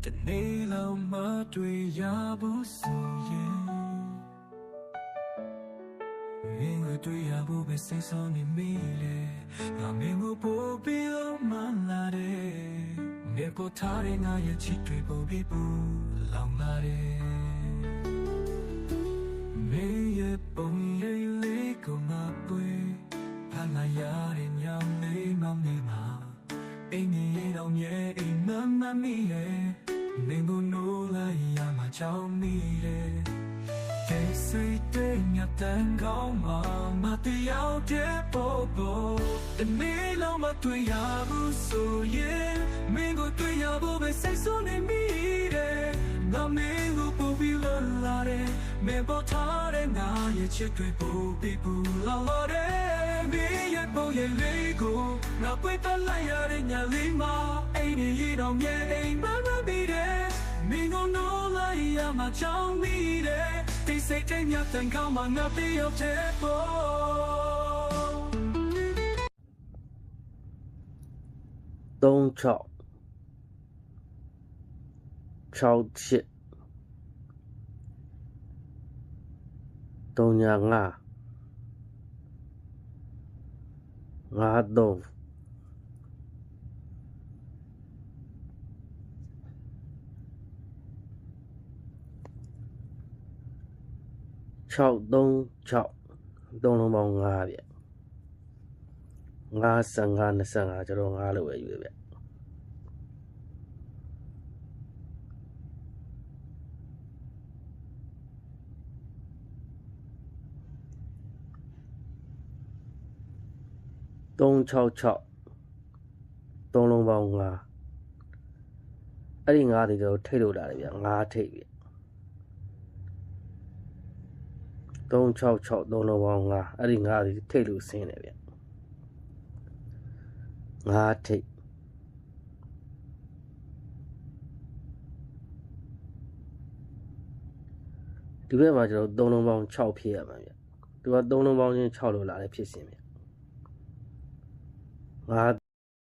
တနေ့လောက်မတွေ့ရဘူးဆိုရင်မင်းကိုတွေ့ရဖို့ပဲစိတ်ဆောင်းနေမိလေငါမင်းကိုပို့ပြီးတော့မှလာတယ်နေပေါ်ထားတဲ့ငါရဲ့ချစ်တွေပို့ပြီးပူလောင်လာတယ်မင်းရဲ့ပုံရိပ်လေးကိုငါပွေဖန်လာရတဲ့ညောင်လေးမောင်လေးမှာအိမ်ကြီးတော့မြဲအိမ်မမမီရဲ့မင်းကိုနိုးလိုက်ရမှာကြောက်မိတယ်ဒီစိတ်တွေညတန်ကောင်းမှမတရားတဲ့ပေါ်ပေါ်တနေ့လုံးမတွေ့ရဘူးဆိုရင်မင်းကိုတွေ့ရဖို့ပဲစိတ်ဆိုးနေမိတယ်ငါမင်းကိုပို့ပြီးလာတယ်မင်းပေါ်ထားတဲ့ငါရဲ့ချစ်တွေပို့ပြီးပူလာတယ်မင်းရဲ့ပုံရိပ်လေးကိုငါပွေ့တလိုက်ရတဲ့ညလေးမှာအိမ်ကြီးတော့မြဲအိမ်မမပြီးတယ်မင်းကိုနိုးလိုက်ရမှာကြောက်မိတယ်ဒီစိတ်တွေညတန်ကောင်းမှငါပြေရောက်တဲ့ပေါ်36 68 35 53 636 သုံးလုံးပေါင်း5ဗျ5 15 25ကျွန်တော်5လို့ပဲယူရဗျ366သုံးလုံးပေါင်း5အဲ့ဒီ5တွေတော့ထိတ်လို့လာတယ်ဗျ5ထိတ်ဗျ366သုံးလုံးပေါင်း5အဲ့ဒီ5တွေထိတ်လို့ဆင်းတယ်ဗျ5ထိတ်ဒီဘက်မှာကျွန်တော်3လုံးပေါင်း6ဖြစ်ရမှာဗျသူက3လုံးပေါင်းချင်း6လို့လာတယ်ဖြစ်စဉ်ဗျ5